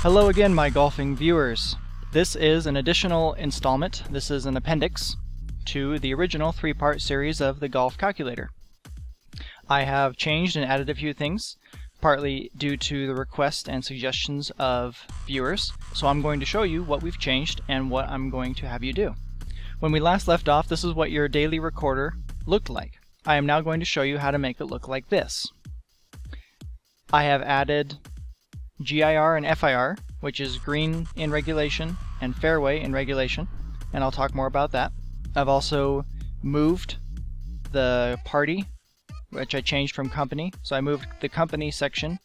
Hello again, my golfing viewers. This is an additional installment. This is an appendix to the original three-part series of the Golf Calculator. I have changed and added a few things, partly due to the request and suggestions of viewers. So I'm going to show you what we've changed and what I'm going to have you do. When we last left off, this is what your daily recorder looked like. I am now going to show you how to make it look like this. I have added GIR and FIR, which is green in regulation and fairway in regulation, and I'll talk more about that. I've also moved the party, which I changed from company, so I moved the company section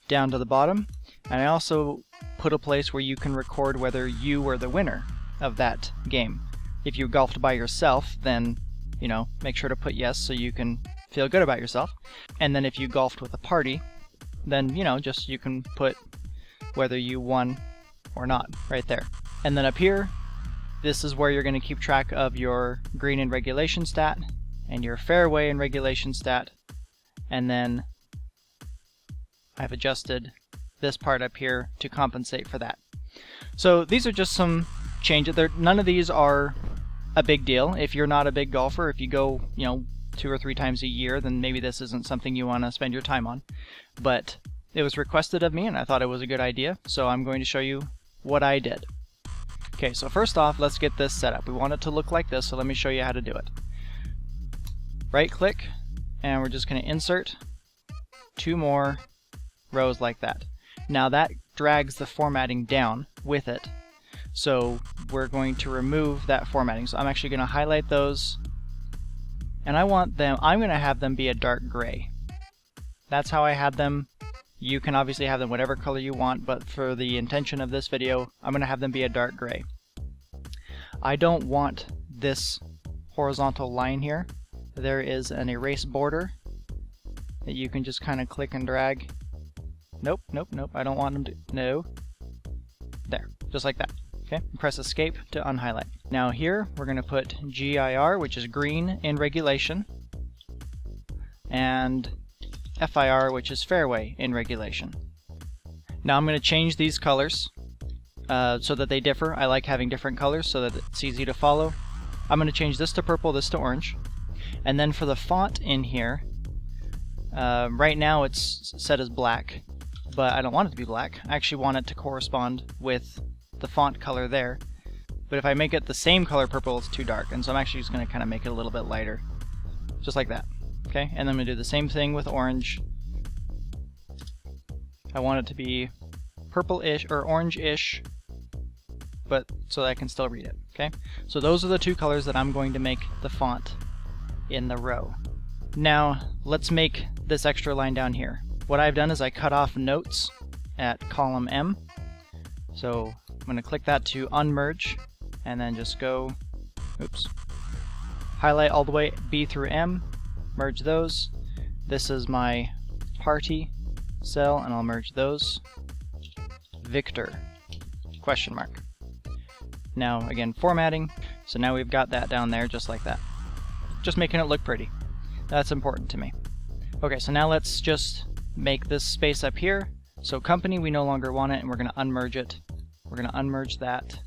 down to the bottom, and I also put a place where you can record whether you were the winner of that game. If you golfed by yourself, then make sure to put yes so you can feel good about yourself. And then if you golfed with a party, then just you can put whether you won or not right there. And then up here, this is where you're going to keep track of your green in regulation stat and your fairway in regulation stat. And then I've adjusted this part up here to compensate for that. So these are just some changes. None of these are a big deal. If you're not a big golfer, if you go 2 or 3 times a year, then maybe this isn't something you want to spend your time on. But it was requested of me and I thought it was a good idea, so I'm going to show you what I did. Okay, so first off, let's get this set up. We want it to look like this, so let me show you how to do it. Right click, and we're just going to insert 2 more rows like that. Now that drags the formatting down with it, so we're going to remove that formatting. So I'm actually going to highlight those, and I'm going to have them be a dark gray. That's how I had them. You can obviously have them whatever color you want, but for the intention of this video, I'm going to have them be a dark gray. I don't want this horizontal line here. There is an erase border that you can just kind of click and drag. Nope, I don't want them to, no. There, just like that. Okay, press escape to unhighlight. Now here, we're going to put GIR, which is green in regulation, and FIR, which is fairway in regulation. Now I'm going to change these colors so that they differ. I like having different colors so that it's easy to follow. I'm going to change this to purple, this to orange. And then for the font in here, right now it's set as black, but I don't want it to be black. I actually want it to correspond with the font color there. But if I make it the same color purple, it's too dark, and so I'm actually just going to kind of make it a little bit lighter. Just like that. Okay, and then I'm going to do the same thing with orange. I want it to be purple-ish or orange-ish, but so that I can still read it. Okay, so those are the 2 colors that I'm going to make the font in the row. Now let's make this extra line down here. What I've done is I cut off notes at column M. So I'm going to click that to unmerge, and then just go, highlight all the way B through M. Merge those. This is my party cell, and I'll merge those. Victor, question mark. Now again, formatting. So now we've got that down there just like that. Just making it look pretty. That's important to me. Okay, so now let's just make this space up here. So company, we no longer want it, and we're going to unmerge it. We're going to unmerge that.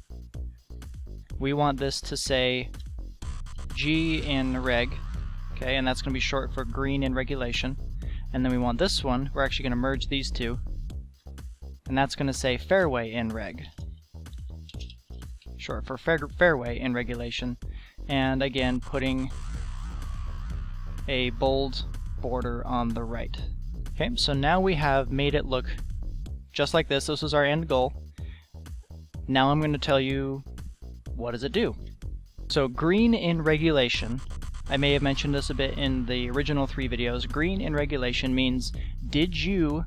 We want this to say G in reg. Okay, and that's going to be short for green in regulation. And then we want this one, we're actually going to merge these 2, and that's going to say fairway in reg. Short for fairway in regulation. And again, putting a bold border on the right. Okay, so now we have made it look just like this. This is our end goal. Now I'm going to tell you, what does it do? So green in regulation, I may have mentioned this a bit in the original 3 videos. Green in regulation means, did you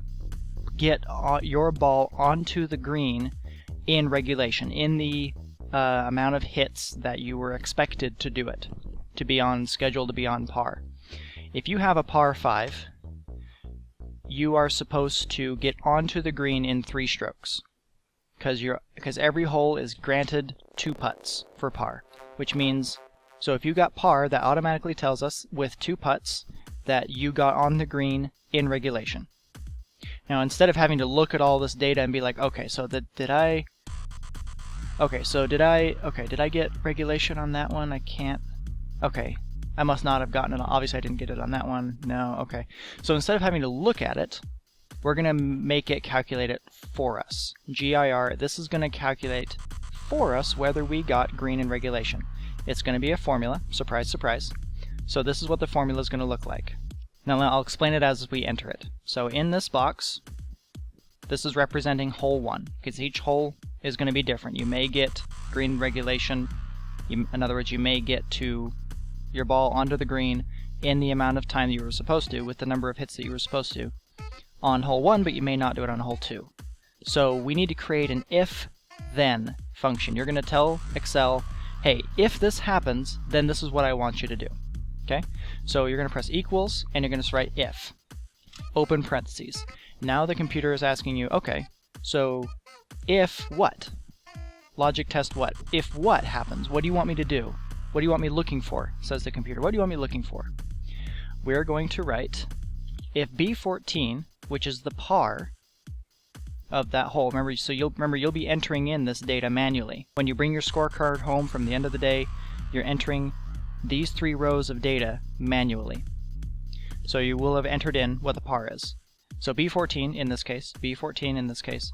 get your ball onto the green in regulation, in the amount of hits that you were expected to do it, to be on schedule, to be on par. If you have a par 5, you are supposed to get onto the green in 3 strokes, because every hole is granted 2 putts for par, which means, so if you got par, that automatically tells us with 2 putts that you got on the green in regulation. Now instead of having to look at all this data and be like, okay, so did I get regulation on that one? I can't. Okay, I must not have gotten it. Obviously I didn't get it on that one. No, okay. So instead of having to look at it, we're going to make it calculate it for us. GIR, this is going to calculate for us whether we got green in regulation. It's going to be a formula, surprise, surprise. So this is what the formula is going to look like. Now I'll explain it as we enter it. So in this box, this is representing hole 1, because each hole is going to be different. You may get green regulation, in other words, you may get to your ball onto the green in the amount of time that you were supposed to, with the number of hits that you were supposed to on hole 1, but you may not do it on hole 2. So we need to create an if-then function. You're going to tell Excel, hey, if this happens, then this is what I want you to do. Okay? So you're going to press equals, and you're going to write if. Open parentheses. Now the computer is asking you, okay, so if what? Logic test what? If what happens? What do you want me to do? What do you want me looking for? Says the computer. What do you want me looking for? We're going to write if B14, which is the par of that hole. Remember, so you'll be entering in this data manually. When you bring your scorecard home from the end of the day, you're entering these 3 rows of data manually. So you will have entered in what the par is. So B14 in this case, B14 in this case.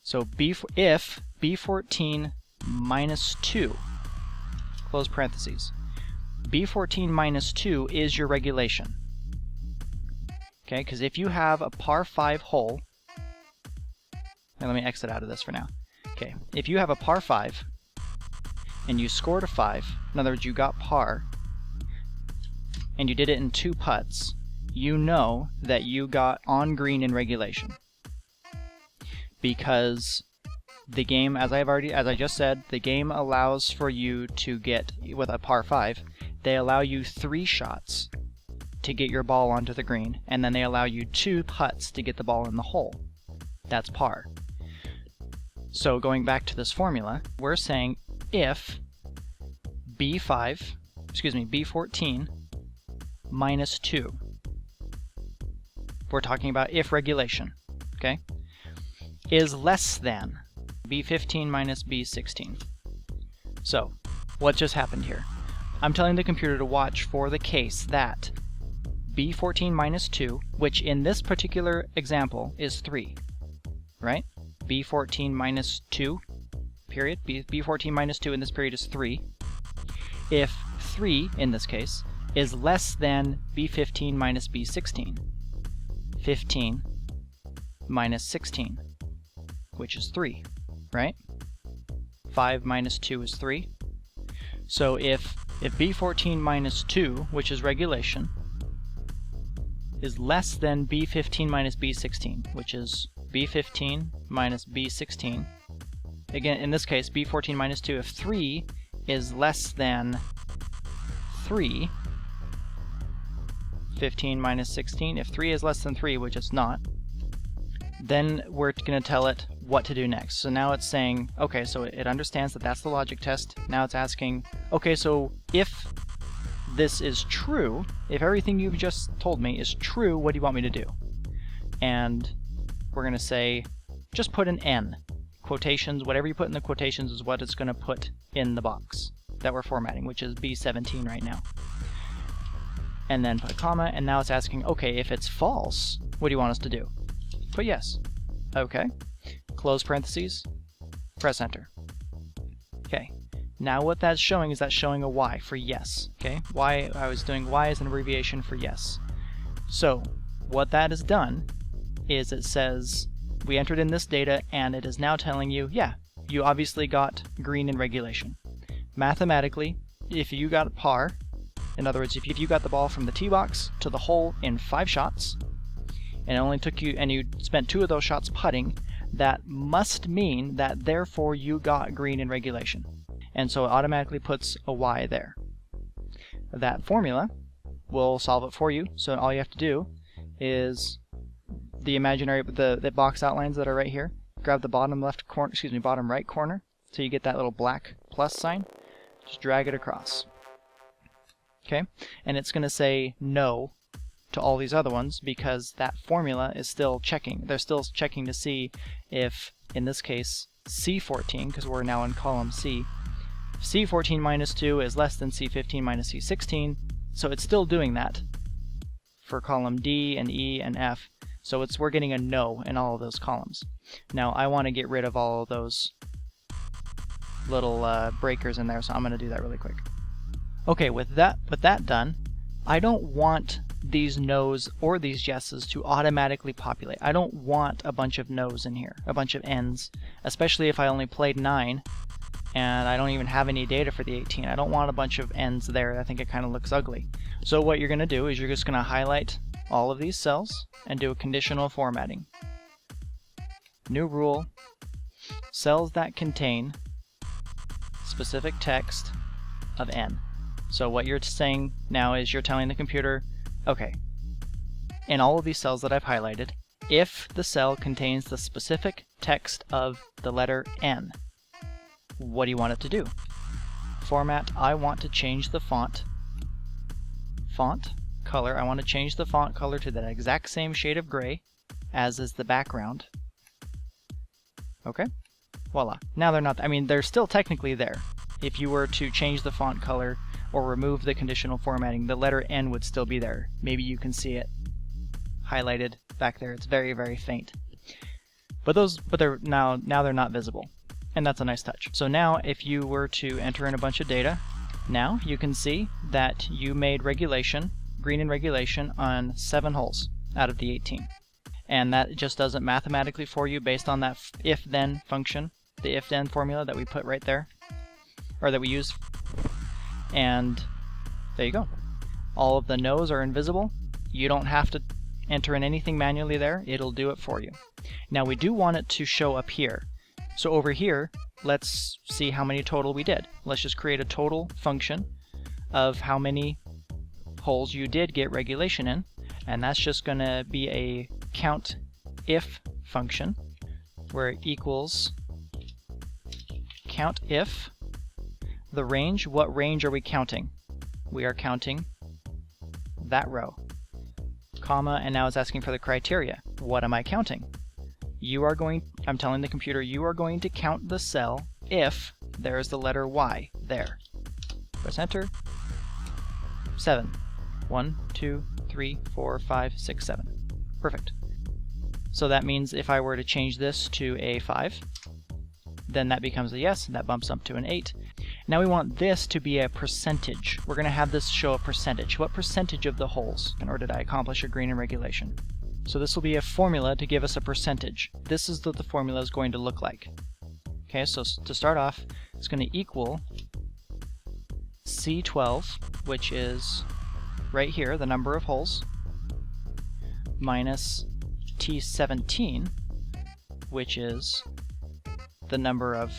So if B14 minus 2, close parentheses, B14 minus 2 is your regulation. Okay, because if you have a par 5 hole, now let me exit out of this for now. Okay, if you have a par 5 and you scored a 5, in other words, you got par, and you did it in 2 putts, you know that you got on green in regulation. Because the game, as I just said, the game allows for you to get, with a par 5, they allow you 3 shots to get your ball onto the green, and then they allow you 2 putts to get the ball in the hole. That's par. So going back to this formula, we're saying if B14 minus 2. We're talking about if regulation, okay, is less than B15 minus B16. So, what just happened here? I'm telling the computer to watch for the case that B14 minus 2, which in this particular example is 3, right? B14 minus 2, period. B14 minus 2 in this period is 3. If 3, in this case, is less than B15 minus B16, 15 minus 16, which is 3, right? 5 minus 2 is 3. So if B14 minus 2, which is regulation, is less than B15 minus B16, which is B15 minus B16, again, in this case, B14 minus 2, if 3 is less than 3, 15 minus 16, if 3 is less than 3, which it's not, then we're going to tell it what to do next. So now it's saying, okay, so it understands that that's the logic test. Now it's asking, okay, so if this is true, if everything you've just told me is true, what do you want me to do? And we're going to say, just put an N. Quotations, whatever you put in the quotations is what it's going to put in the box that we're formatting, which is B17 right now. And then put a comma, and now it's asking, okay, if it's false, what do you want us to do? Put yes. Okay. Close parentheses, press enter. Okay. Now what that's showing is that's showing a Y for yes. Okay. Y, I was doing Y as an abbreviation for yes. So what that has done is it says we entered in this data and it is now telling you, yeah, you obviously got green in regulation. Mathematically, if you got a par, in other words, if you got the ball from the tee box to the hole in 5 shots, and it only took you, and you spent 2 of those shots putting, that must mean that therefore you got green in regulation. And so it automatically puts a Y there. That formula will solve it for you, so all you have to do is the imaginary, the box outlines that are right here, grab the bottom left corner, bottom right corner, so you get that little black plus sign, just drag it across. Okay, and it's going to say no to all these other ones because that formula is still checking. They're still checking to see if, in this case, C14, because we're now in column C, C14 minus 2 is less than C15 minus C16, so it's still doing that for column D and E and F. So we're getting a no in all of those columns. Now I want to get rid of all of those little breakers in there, so I'm going to do that really quick. Okay, with that done, I don't want these no's or these yeses to automatically populate. I don't want a bunch of no's in here, a bunch of n's, especially if I only played 9 and I don't even have any data for the 18. I don't want a bunch of n's there. I think it kind of looks ugly. So what you're going to do is you're just going to highlight all of these cells and do a conditional formatting. New rule, cells that contain specific text of n. So what you're saying now is you're telling the computer, okay, in all of these cells that I've highlighted, if the cell contains the specific text of the letter N, what do you want it to do? Format, I want to change the font color. I want to change the font color to that exact same shade of gray as is the background. Okay, voila. Now they're not, I mean, they're still technically there. If you were to change the font color or remove the conditional formatting, the letter N would still be there. Maybe you can see it highlighted back there. It's very, very faint. But they're now they're not visible, and that's a nice touch. So now if you were to enter in a bunch of data, now you can see that you made regulation, green in regulation, on 7 holes out of the 18. And that just does it mathematically for you based on that if-then function, the if-then formula that we put right there, or that we use. And there you go. All of the no's are invisible. You don't have to enter in anything manually there. It'll do it for you. Now we do want it to show up here. So over here, let's see how many total we did. Let's just create a total function of how many holes you did get regulation in. And that's just going to be a count if function where it equals count if the range. What range are we counting? We are counting that row, comma, and now it's asking for the criteria. What am I counting? I'm telling the computer you are going to count the cell if there's the letter Y there. Press enter. 7. 1, 2, 3, 4, 5, 6, 7. Perfect. So that means if I were to change this to a 5, then that becomes a yes, and that bumps up to an 8. Now we want this to be a percentage. We're going to have this show a percentage. What percentage of the holes, or did I accomplish a green in regulation? So this will be a formula to give us a percentage. This is what the formula is going to look like. Okay, so to start off, it's going to equal C12, which is right here, the number of holes, minus T17, which is the number of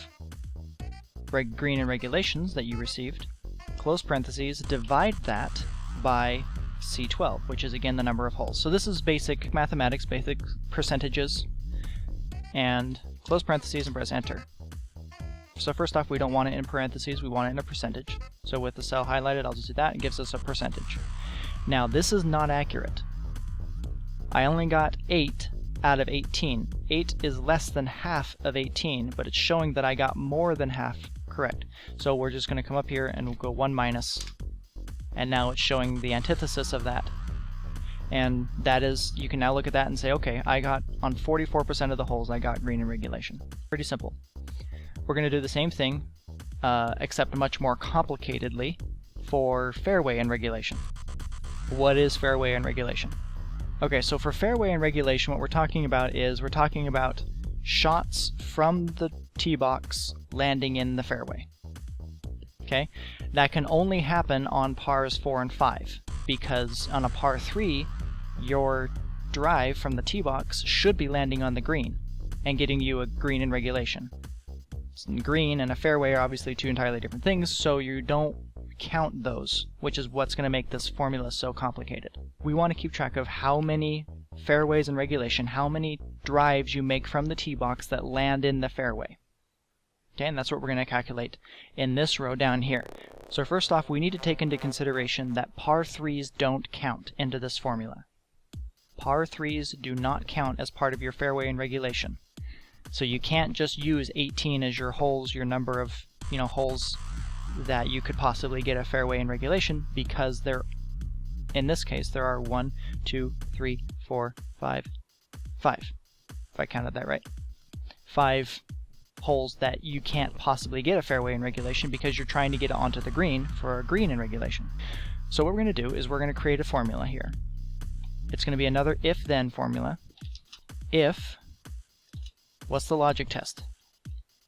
green in regulations that you received, close parentheses, divide that by C12, which is again the number of holes. So this is basic mathematics, basic percentages, and close parentheses and press enter. So first off, we don't want it in parentheses, we want it in a percentage. So with the cell highlighted, I'll just do that. It gives us a percentage. Now this is not accurate. I only got 8 out of 18. 8 is less than half of 18, but it's showing that I got more than half correct. So we're just going to come up here and we'll go 1 minus, and now it's showing the antithesis of that. And that is, you can now look at that and say, okay, I got on 44% of the holes I got green in regulation. Pretty simple. We're going to do the same thing, except much more complicatedly, for fairway and regulation. What is fairway and regulation? Okay, so for fairway and regulation, what we're talking about is we're talking about shots from the tee box landing in the fairway. Okay, that can only happen on pars 4 and 5, because on a par 3, your drive from the tee box should be landing on the green and getting you a green in regulation. Green and a fairway are obviously two entirely different things, so you don't count those, which is what's going to make this formula so complicated. We want to keep track of how many fairways in regulation, how many drives you make from the tee box that land in the fairway. Okay, and that's what we're going to calculate in this row down here. So first off, we need to take into consideration that par 3s don't count into this formula. Par 3s do not count as part of your fairway and regulation. So you can't just use 18 as your holes, your number of holes that you could possibly get a fairway and regulation, because in this case there are 1, 2, 3, 4, 5, if I counted that right. 5 holes that you can't possibly get a fairway in regulation because you're trying to get it onto the green for a green in regulation. So what we're going to do is we're going to create a formula here. It's going to be another if-then formula. If, what's the logic test?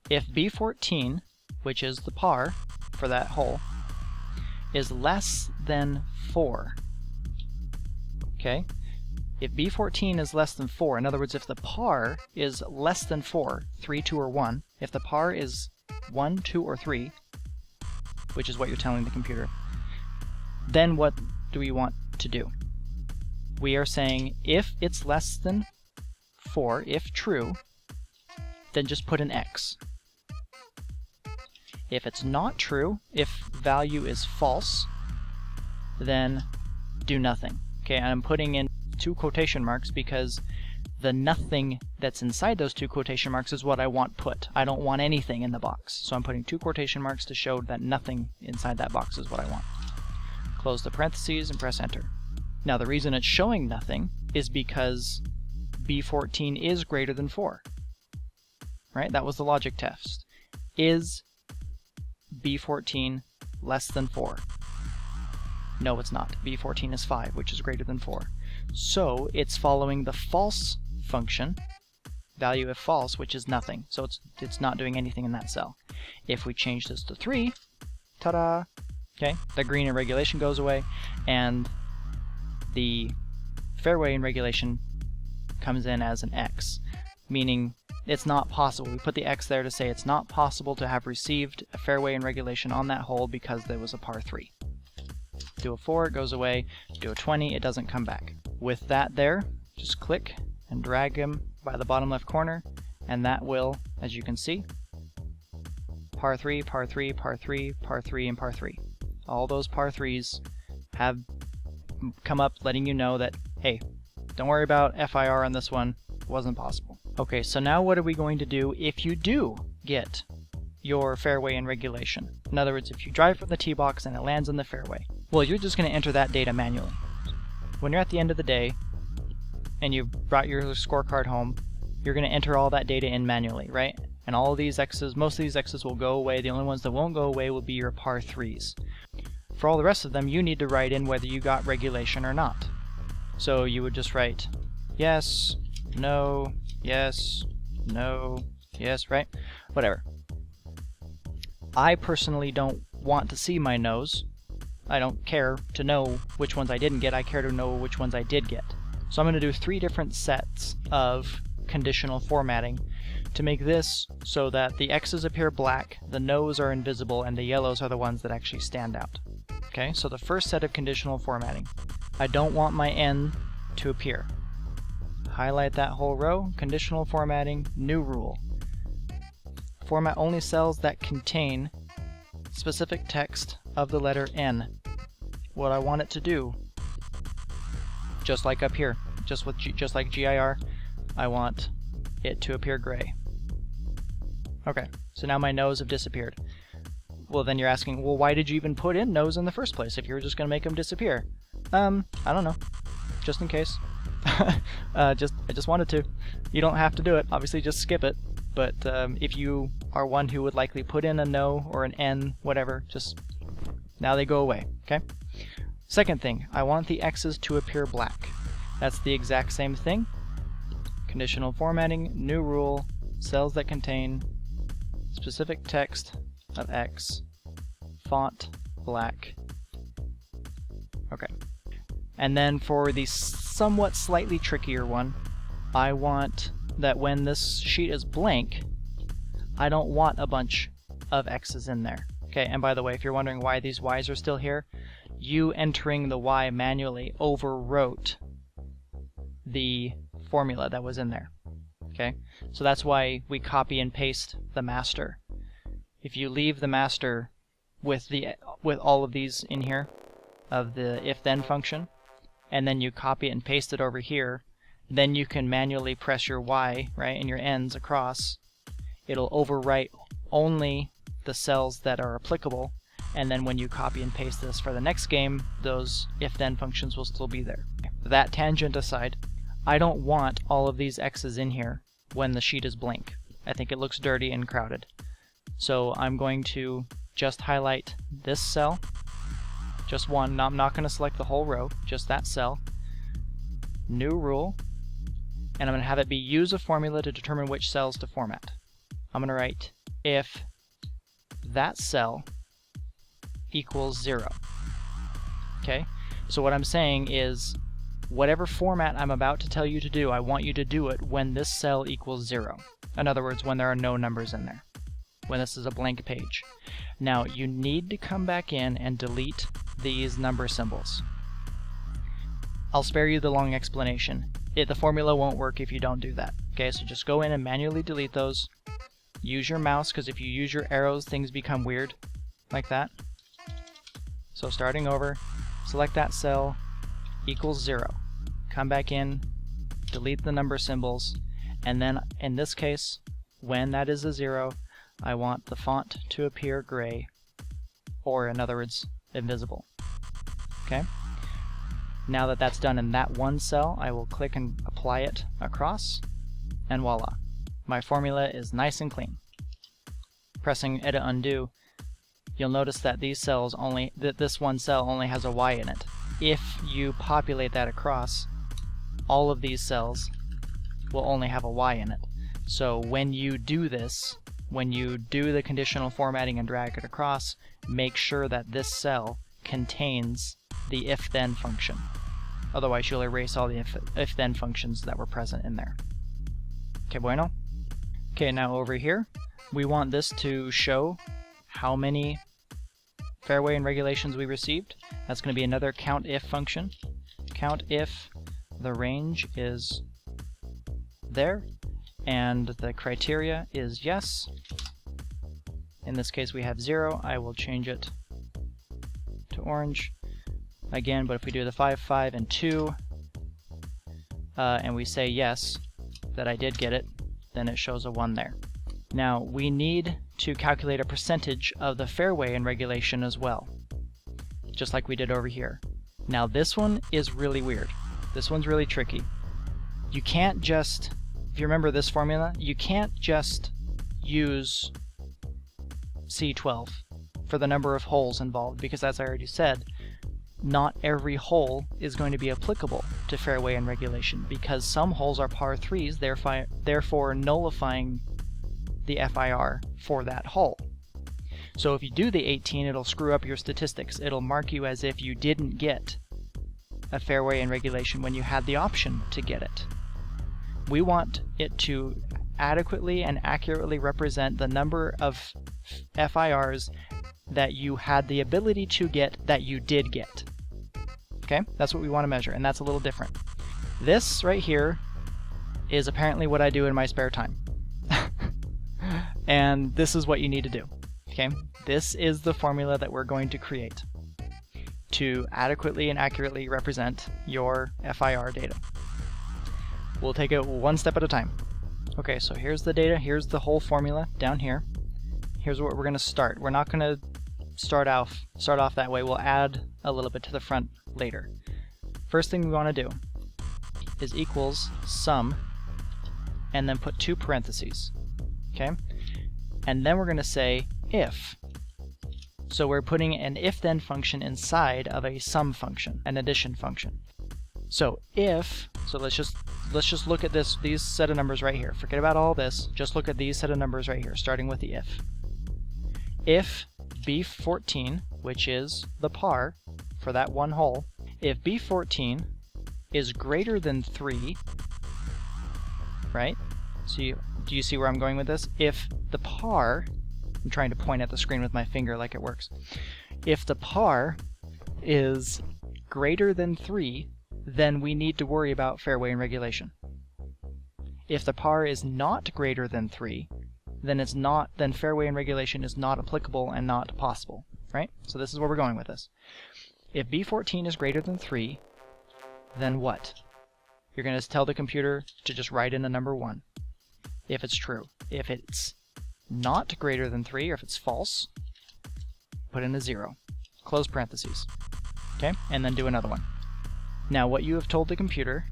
If B14, which is the par for that hole, is less than 4, okay? If B14 is less than 4, in other words, if the par is less than 4, 3, 2, or 1, if the par is 1, 2, or 3, which is what you're telling the computer, then what do we want to do? We are saying if it's less than 4, if true, then just put an X. If it's not true, if value is false, then do nothing. Okay, and I'm putting in 2 quotation marks because the nothing that's inside those 2 quotation marks is what I want put. I don't want anything in the box. So I'm putting 2 quotation marks to show that nothing inside that box is what I want. Close the parentheses and press enter. Now the reason it's showing nothing is because B14 is greater than 4. Right? That was the logic test. Is B14 less than 4? No, it's not. B14 is 5, which is greater than 4. So it's following the false function, value if false, which is nothing. So it's not doing anything in that cell. If we change this to 3, ta-da! Okay, the green in regulation goes away, and the fairway in regulation comes in as an X, meaning it's not possible. We put the X there to say it's not possible to have received a fairway in regulation on that hole because there was a par 3. Do a 4, it goes away. Do a 20, it doesn't come back. With that there, just click and drag him by the bottom left corner, and that will, as you can see, par 3, par 3, par 3, par 3, and par 3. All those par 3s have come up letting you know that, hey, don't worry about FIR on this one, it wasn't possible. Okay, so now what are we going to do if you do get your fairway in regulation? In other words, if you drive from the tee box and it lands in the fairway, well, you're just going to enter that data manually. When you're at the end of the day and you've brought your scorecard home, you're going to enter all that data in manually, right? And all of these X's, most of these X's will go away. The only ones that won't go away will be your par 3s. For all the rest of them, you need to write in whether you got regulation or not. So you would just write yes, no, yes, no, yes, right? Whatever. I personally don't want to see my no's. I don't care to know which ones I didn't get, I care to know which ones I did get. So I'm going to do 3 different sets of conditional formatting to make this so that the X's appear black, the no's are invisible, and the yellows are the ones that actually stand out. Okay, so the first set of conditional formatting. I don't want my N to appear. Highlight that whole row, conditional formatting, new rule. Format only cells that contain specific text of the letter N. What I want it to do, just like up here, just like GIR, I want it to appear gray. Okay, so now my no's have disappeared. Well, then you're asking, well, why did you even put in no's in the first place if you were just going to make them disappear? I don't know, just in case. I just wanted to. You don't have to do it, obviously just skip it. But if you are one who would likely put in a no or an N, whatever, just now they go away, okay? Second thing, I want the X's to appear black. That's the exact same thing. Conditional formatting, new rule, cells that contain specific text of X, font black. Okay. And then for the somewhat slightly trickier one, I want that when this sheet is blank, I don't want a bunch of X's in there. Okay, and by the way, if you're wondering why these Y's are still here, you entering the Y manually overwrote the formula that was in there. Okay, so that's why we copy and paste the master. If you leave the master with all of these in here of the if-then function, and then you copy it and paste it over here, then you can manually press your Y, right, and your ends across. It'll overwrite only the cells that are applicable, and then when you copy and paste this for the next game, those if-then functions will still be there. That tangent aside, I don't want all of these X's in here when the sheet is blank. I think it looks dirty and crowded. So I'm going to just highlight this cell, just one. I'm not going to select the whole row, just that cell. New rule, and I'm going to have it be use a formula to determine which cells to format. I'm going to write if that cell equals 0. Okay, so what I'm saying is whatever format I'm about to tell you to do, I want you to do it when this cell equals 0. In other words, when there are no numbers in there, when this is a blank page. Now you need to come back in and delete these number symbols. I'll spare you the long explanation. The formula won't work if you don't do that. Okay, so just go in and manually delete those. Use your mouse, because if you use your arrows, things become weird like that. So starting over, select that cell, equals 0. Come back in, delete the number symbols, and then in this case, when that is a 0, I want the font to appear gray, or in other words, invisible. Okay? Now that that's done in that one cell, I will click and apply it across, and voila. My formula is nice and clean. Pressing Edit Undo, you'll notice that these cells this one cell only has a Y in it. If you populate that across, all of these cells will only have a Y in it. So when you do this, when you do the conditional formatting and drag it across, make sure that this cell contains the if-then function. Otherwise you'll erase all the if-then functions that were present in there. Okay, bueno? Okay, now over here, we want this to show how many fairway and regulations we received. That's going to be another count-if function. Count if the range is there and the criteria is yes. In this case we have 0. I will change it to orange again, but if we do the 5, 5, and 2 and we say yes, that I did get it, then it shows a 1 there. Now we need to calculate a percentage of the fairway in regulation as well, just like we did over here. Now this one is really weird. This one's really tricky. You can't just, if you remember this formula, you can't just use C12 for the number of holes involved, because as I already said, not every hole is going to be applicable to fairway and regulation, because some holes are par 3s, therefore nullifying the FIR for that hole. So if you do the 18, it'll screw up your statistics. It'll mark you as if you didn't get a fairway and regulation when you had the option to get it. We want it to adequately and accurately represent the number of FIRs that you had the ability to get that you did get. Okay, that's what we want to measure, and that's a little different. This right here is apparently what I do in my spare time. And this is what you need to do. Okay, this is the formula that we're going to create to adequately and accurately represent your FIR data. We'll take it one step at a time. Okay, so here's the data, here's the whole formula down here. Here's where we're going to start. We're not going to start off that way. We'll add a little bit to the front later. First thing we want to do is equals sum, and then put 2 parentheses. Okay? And then we're going to say if. So we're putting an if-then function inside of a sum function, an addition function. So if, so let's just look at these set of numbers right here. Forget about all this. Just look at these set of numbers right here, starting with the if. If B14, which is the par for that one hole, if B14 is greater than 3, right? So do you see where I'm going with this? If the par, I'm trying to point at the screen with my finger like it works. If the par is greater than 3, then we need to worry about fairway and regulation. If the par is not greater than 3, then fairway and regulation is not applicable and not possible, right? So this is where we're going with this. If B14 is greater than 3, then what? You're going to tell the computer to just write in a number 1, if it's true. If it's not greater than 3, or if it's false, put in a 0. Close parentheses. Okay? And then do another one. Now what you have told the computer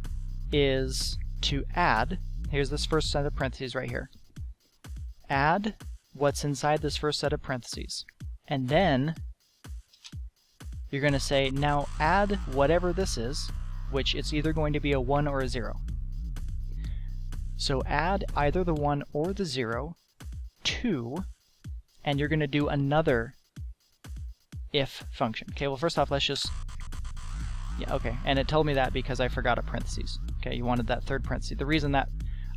is to add, here's this first set of parentheses right here. Add what's inside this first set of parentheses. And then you're going to say, now add whatever this is, which it's either going to be a 1 or a 0. So add either the 1 or the 0 to, and you're going to do another if function. Okay, well first off, let's just, yeah, okay, and it told me that because I forgot a parentheses. Okay, you wanted that third parenthesis. The reason that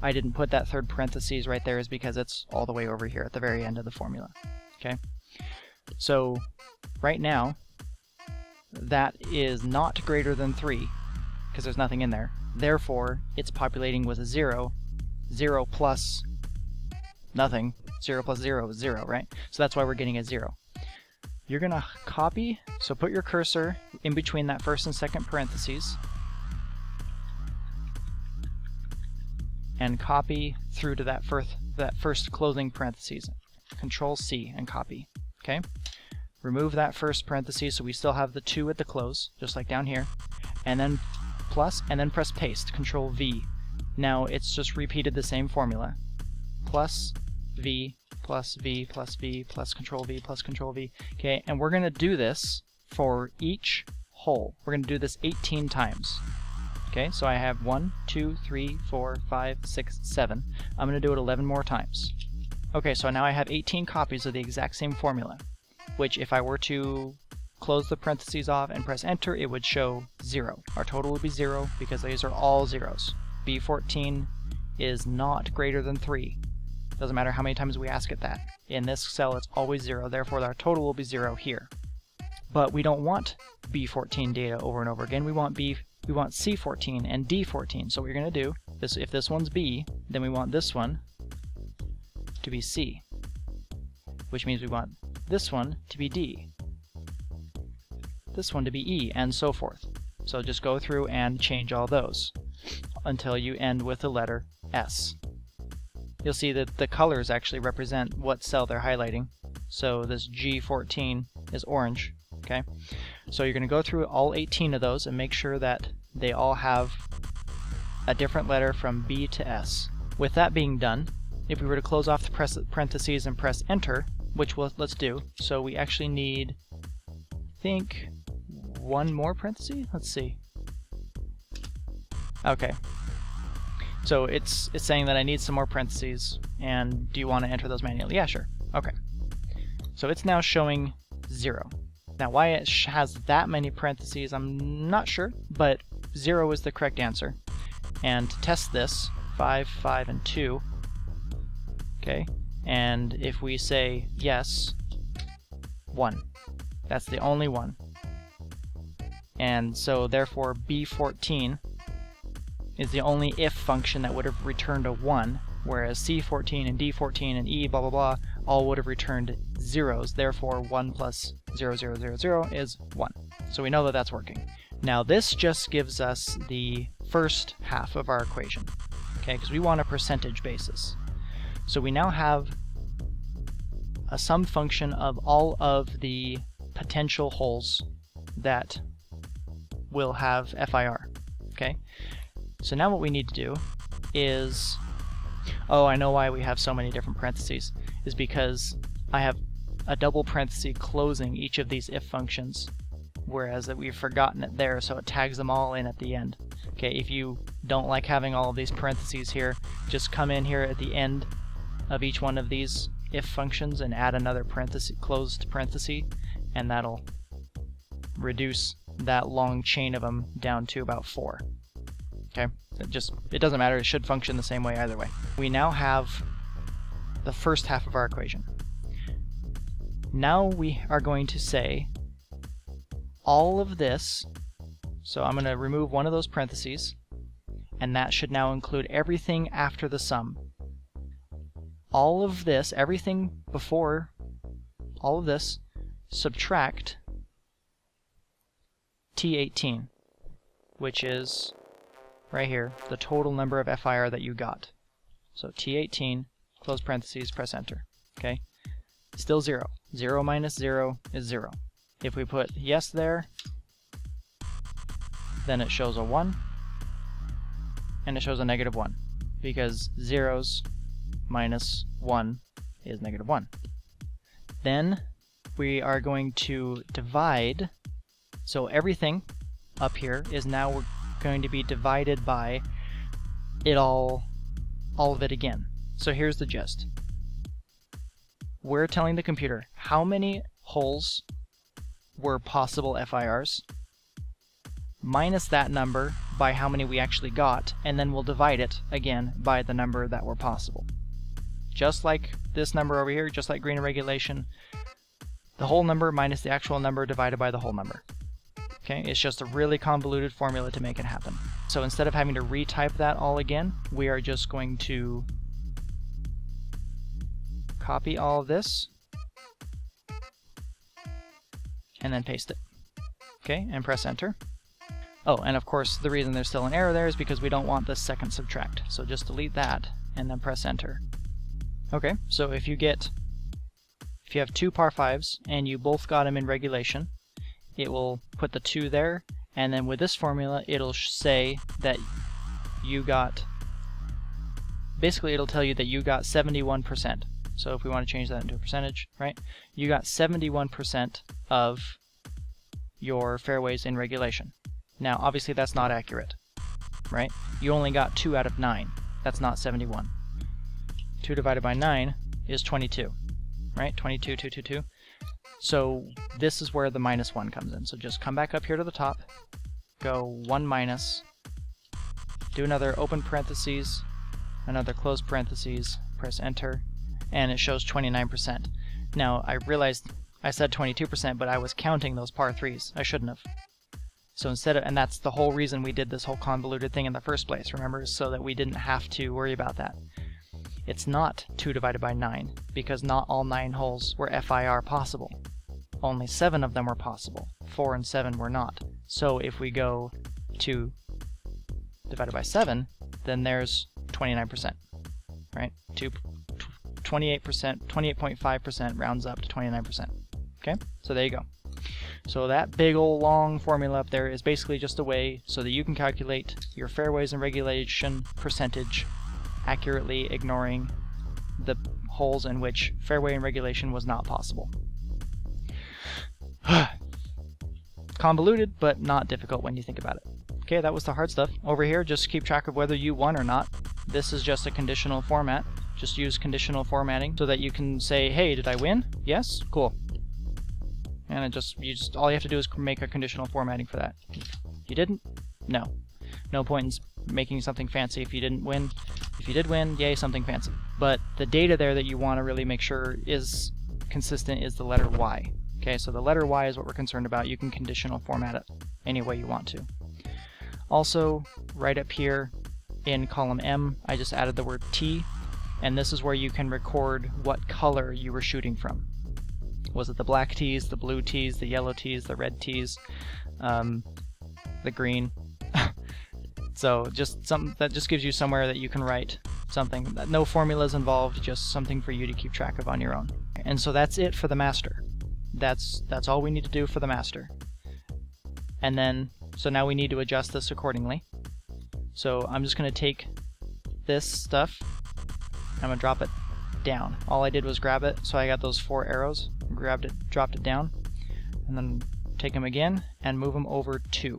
I didn't put that third parentheses right there is because it's all the way over here at the very end of the formula. Okay, so right now that is not greater than 3 because there's nothing in there. Therefore, it's populating with a 0. 0 plus nothing. 0 plus 0 is 0, right? So that's why we're getting a 0. You're going to copy, so put your cursor in between that first and second parentheses and copy through to that first closing parentheses. Control C and copy. Okay? Remove that first parenthesis so we still have the 2 at the close, just like down here, and then plus, and then press paste, Control V. Now it's just repeated the same formula. Plus V, plus V, plus V, plus Control V, plus Control V. Okay, and we're going to do this for each hole. We're going to do this 18 times. Okay, so I have 1, 2, 3, 4, 5, 6, 7. I'm going to do it 11 more times. Okay, so now I have 18 copies of the exact same formula, which if I were to close the parentheses off and press enter, it would show 0. Our total would be 0 because these are all zeros. B14 is not greater than 3. Doesn't matter how many times we ask it that. In this cell it's always 0, therefore our total will be 0 here. But we don't want B14 data over and over again. We want C14 and D14. So what you're going to do is if this one's B, then we want this one to be C, which means we want this one to be D, this one to be E, and so forth. So just go through and change all those until you end with the letter S. You'll see that the colors actually represent what cell they're highlighting. So this G14 is orange. Okay, so you're going to go through all 18 of those and make sure that they all have a different letter from B to S. With that being done, if we were to close off the parentheses and press enter, which let's do, so we actually need, I think, one more parenthesis? Let's see. Okay, so it's saying that I need some more parentheses, and do you want to enter those manually? Yeah, sure. Okay, so it's now showing 0. Now why it has that many parentheses, I'm not sure, but 0 is the correct answer. And to test this, 5, 5, and 2, okay, and if we say yes, 1. That's the only one. And so therefore B14 is the only if function that would have returned a 1, whereas C14 and D14 and E blah blah blah all would have returned zeros. Therefore 1 plus 0, 0, 0, 0 is 1. So we know that that's working. Now this just gives us the first half of our equation, okay, because we want a percentage basis. So we now have a sum function of all of the potential holes that will have FIR, okay? So now what we need to do is, oh, I know why we have so many different parentheses, is because I have a double parenthesis closing each of these if functions, whereas that we've forgotten it there, so it tags them all in at the end. Okay, if you don't like having all of these parentheses here, just come in here at the end of each one of these if functions and add another parenthesis, closed parenthesis, and that'll reduce that long chain of them down to about 4. Okay, it doesn't matter, it should function the same way either way. We now have the first half of our equation. Now we are going to say all of this, so I'm going to remove one of those parentheses, and that should now include everything after the sum. All of this, everything before all of this, subtract T18, which is right here, the total number of FIR that you got. So T18, close parentheses, press enter. Okay? Still 0. 0 minus 0 is 0. If we put yes there, then it shows a 1, and it shows a -1, because zeros minus 1 is -1. Then we are going to divide, so everything up here is now going to be divided by it all of it again. So here's the gist. We're telling the computer how many holes were possible FIRs, minus that number by how many we actually got, and then we'll divide it again by the number that were possible. Just like this number over here, just like green irregulation, the whole number minus the actual number divided by the whole number. Okay, it's just a really convoluted formula to make it happen. So instead of having to retype that all again, we are just going to copy all of this and then paste it. Okay, and press enter. Oh, and of course the reason there's still an error there is because we don't want the second subtract. So just delete that and then press enter. Okay, so if you have two par 5s and you both got them in regulation, it will put the 2 there, and then with this formula it'll say that you got, basically it'll tell you that you got 71%. So if we want to change that into a percentage, right? You got 71% of your fairways in regulation. Now obviously that's not accurate, right? You only got 2 out of 9. That's not 71. 2 divided by 9 is 22, right? 22, 2, 2, 2. So this is where the -1 comes in. So just come back up here to the top, go 1 minus, do another open parentheses, another close parentheses, press enter, and it shows 29%. Now I realized I said 22%, but I was counting those par 3s. I shouldn't have. So instead of, and that's the whole reason we did this whole convoluted thing in the first place, remember, so that we didn't have to worry about that. It's not 2 divided by 9, because not all 9 holes were FIR possible. Only 7 of them were possible. 4 and 7 were not. So if we go 2 divided by 7, then there's 29%, right? 28%, 28.5% rounds up to 29%. Okay, so there you go. So that big old long formula up there is basically just a way so that you can calculate your fairways and regulation percentage accurately, ignoring the holes in which fairway and regulation was not possible. Convoluted, but not difficult when you think about it. Okay, that was the hard stuff. Over here, just keep track of whether you won or not. This is just a conditional format. Just use conditional formatting so that you can say, hey, did I win? Yes? Cool. And all you have to do is make a conditional formatting for that. You didn't? No. No point in making something fancy if you didn't win. If you did win, yay, something fancy. But the data there that you want to really make sure is consistent is the letter Y. Okay, so the letter Y is what we're concerned about. You can conditional format it any way you want to. Also, right up here in column M, I just added the word T, and this is where you can record what color you were shooting from. Was it the black tees, the blue tees, the yellow tees, the red tees, the green? So just something that just gives you somewhere that you can write something. No formulas involved, just something for you to keep track of on your own. And so that's it for the master. That's all we need to do for the master. And then, so now we need to adjust this accordingly. So I'm just going to take this stuff, I'm going to drop it down. All I did was grab it, so I got those 4 arrows, grabbed it, dropped it down, and then take them again and move them over 2.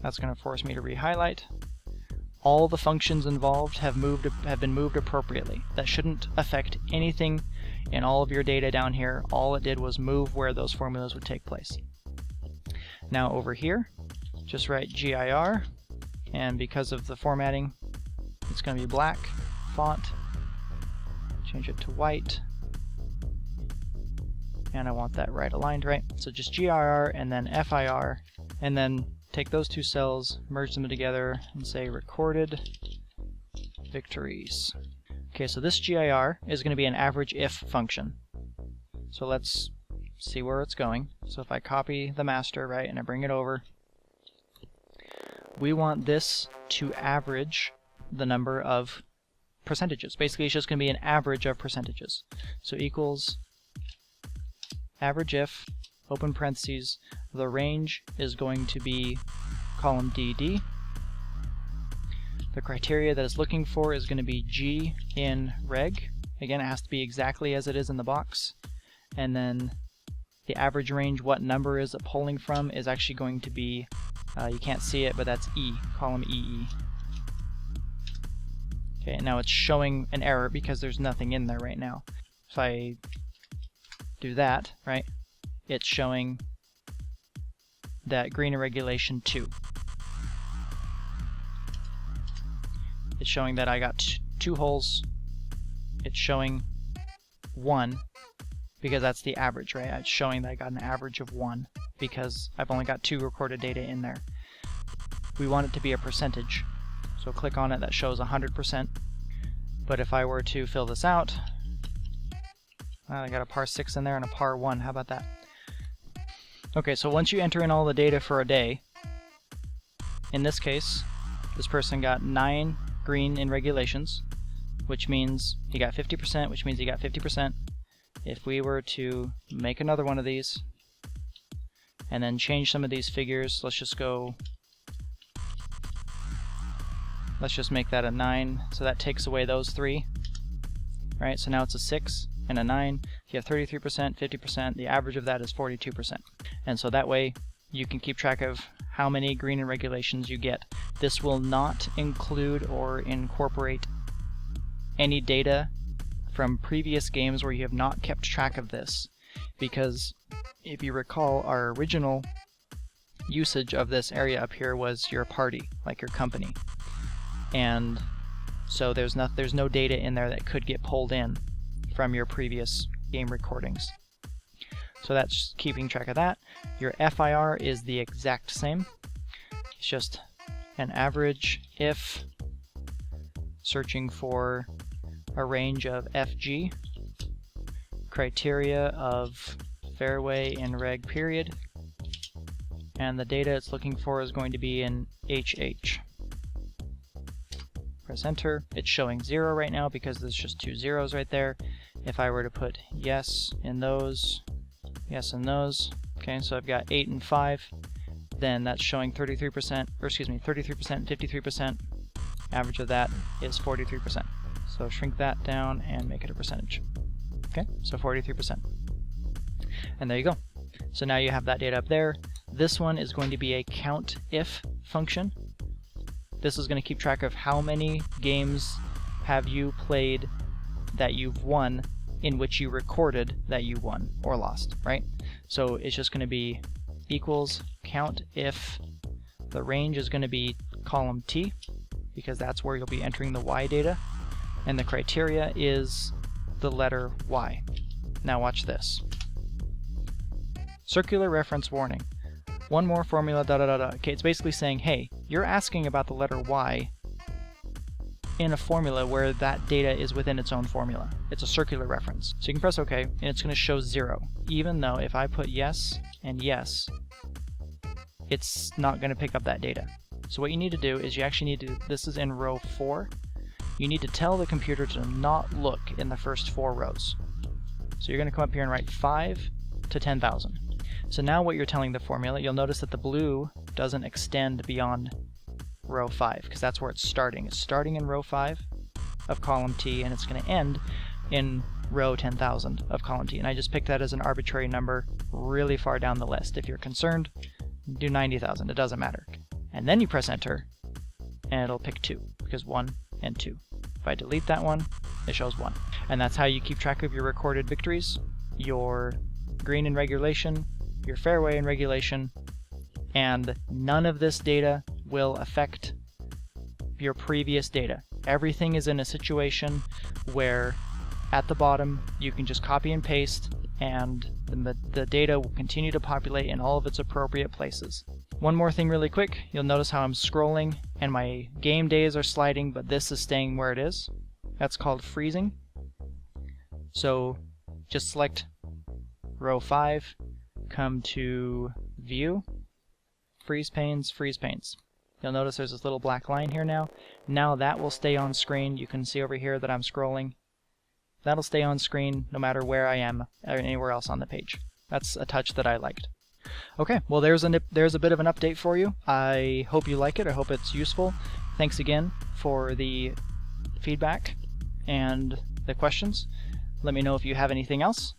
That's going to force me to re-highlight. All the functions involved have been moved appropriately. That shouldn't affect anything in all of your data down here. All it did was move where those formulas would take place. Now over here, just write GIR, and because of the formatting, it's going to be black font. Change it to white, and I want that right aligned, right? So just GIR and then FIR, and then take those 2 cells, merge them together, and say recorded victories. Okay, so this GIR is going to be an average if function. So let's see where it's going. So if I copy the master, right, and I bring it over, we want this to average the number of percentages. Basically, it's just going to be an average of percentages. So equals average if, open parentheses, the range is going to be column DD. The criteria that it's looking for is going to be G in reg. Again, it has to be exactly as it is in the box. And then the average range, what number is it pulling from, is actually going to be, you can't see it, but that's E, column EE. Okay, now it's showing an error because there's nothing in there right now. If I do that, right, it's showing that green irregulation 2. It's showing that I got 2 holes. It's showing 1 because that's the average, right? It's showing that I got an average of 1 because I've only got 2 recorded data in there. We want it to be a percentage. So click on it, that shows 100%. But if I were to fill this out, I got a par 6 in there and a par 1. How about that? Okay, so once you enter in all the data for a day, in this case, this person got 9 green in regulations, which means he got 50%, which means he got 50%. If we were to make another one of these, and then change some of these figures, let's just make that a 9, so that takes away those 3. Right, so now it's a 6 and a 9. You have 33%, 50%, the average of that is 42%. And so that way you can keep track of how many green in regulations you get. This will not include or incorporate any data from previous games where you have not kept track of this, because if you recall, our original usage of this area up here was your party, like your company. And so there's no data in there that could get pulled in from your previous game recordings. So that's keeping track of that. Your FIR is the exact same. It's just an average if, searching for a range of FG, criteria of fairway in reg period, and the data it's looking for is going to be in HH. Press enter. It's showing 0 right now because there's just 2 zeros right there. If I were to put yes in those, yes in those, okay, so I've got 8 and 5, then that's showing 33%, or excuse me, 33%, 53%. Average of that is 43%. So shrink that down and make it a percentage. Okay, so 43%. And there you go. So now you have that data up there. This one is going to be a count if function. This is going to keep track of how many games have you played that you've won in which you recorded that you won or lost, right? So it's just going to be equals count if the range is going to be column T, because that's where you'll be entering the Y data, and the criteria is the letter Y. Now watch this. Circular reference warning. One more formula, da da da da. Okay, it's basically saying, hey, you're asking about the letter Y in a formula where that data is within its own formula. It's a circular reference. So you can press OK, and it's going to show 0, even though if I put yes and yes, it's not going to pick up that data. So what you need to do is you actually need to, this is in row 4, you need to tell the computer to not look in the first 4 rows. So you're going to come up here and write 5 to 10,000. So now what you're telling the formula, you'll notice that the blue doesn't extend beyond row 5, because that's where it's starting. It's starting in row 5 of column T, and it's going to end in row 10,000 of column T. And I just picked that as an arbitrary number really far down the list. If you're concerned, do 90,000. It doesn't matter. And then you press enter, and it'll pick 2, because 1 and 2. If I delete that one, it shows 1. And that's how you keep track of your recorded victories, your green in regulation, your fairway in regulation, and none of this data will affect your previous data. Everything is in a situation where at the bottom you can just copy and paste, and the data will continue to populate in all of its appropriate places. One more thing really quick, you'll notice how I'm scrolling and my game days are sliding, but this is staying where it is. That's called freezing. So just select row 5, come to View, Freeze Panes, Freeze Panes. You'll notice there's this little black line here now. Now that will stay on screen. You can see over here that I'm scrolling. That'll stay on screen no matter where I am or anywhere else on the page. That's a touch that I liked. Okay, well there's a bit of an update for you. I hope you like it. I hope it's useful. Thanks again for the feedback and the questions. Let me know if you have anything else.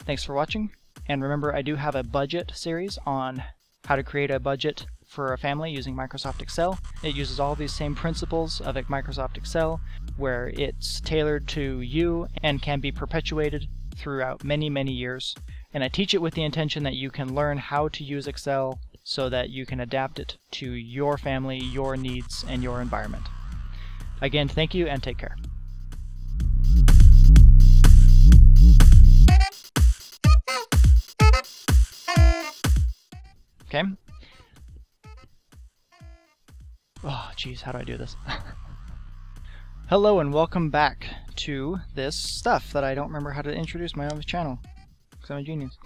Thanks for watching. And remember, I do have a budget series on how to create a budget for a family using Microsoft Excel. It uses all these same principles of Microsoft Excel, where it's tailored to you and can be perpetuated throughout many, many years. And I teach it with the intention that you can learn how to use Excel so that you can adapt it to your family, your needs, and your environment. Again, thank you and take care. Okay. Oh, geez, how do I do this? Hello and welcome back to this stuff that I don't remember how to introduce my own channel, because I'm a genius.